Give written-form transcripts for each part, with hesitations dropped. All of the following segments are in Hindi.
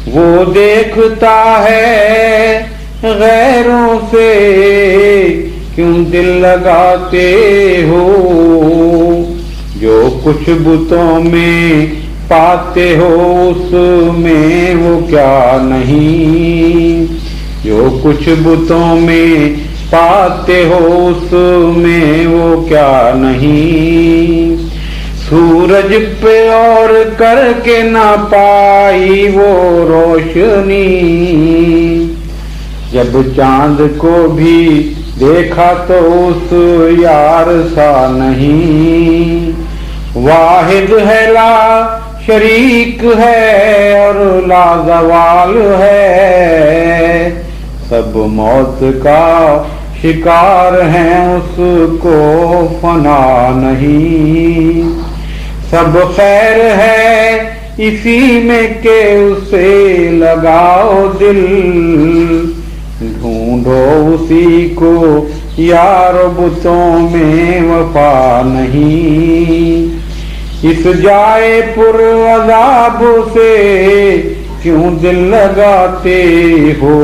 वो देखता है गैरों से क्यों दिल लगाते हो, जो कुछ बुतों में पाते हो उसमें वो क्या नहीं, जो कुछ बुतों में पाते हो उसमें वो क्या नहीं। सूरज पे और करके ना पाई वो रोशनी, जब चांद को भी देखा तो उस यार सा नहीं। वाहिद है ला शरीक है और लाजवाल है, सब मौत का शिकार है उसको फना नहीं। सब खैर है इसी में के उसे लगाओ दिल, ढूंढो उसी को यार बुतों में वफा नहीं। इस जाए पुर अज़ाब से क्यों दिल लगाते हो,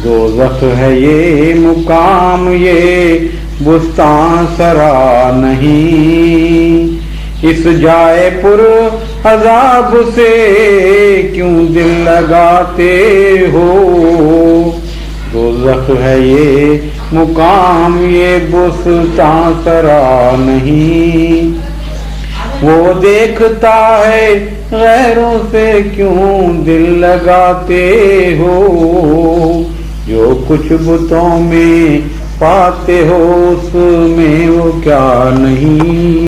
दोज़ख है ये मुकाम ये बुस्तान सरा नहीं। इस जाए पुर अज़ाब से क्यों दिल लगाते हो, दोज़ख है ये मुकाम ये बुस्तान सरा नहीं। वो देखता है गैरों से क्यों दिल लगाते हो, जो कुछ बुतों में पाते हो उसमें वो क्या नहीं।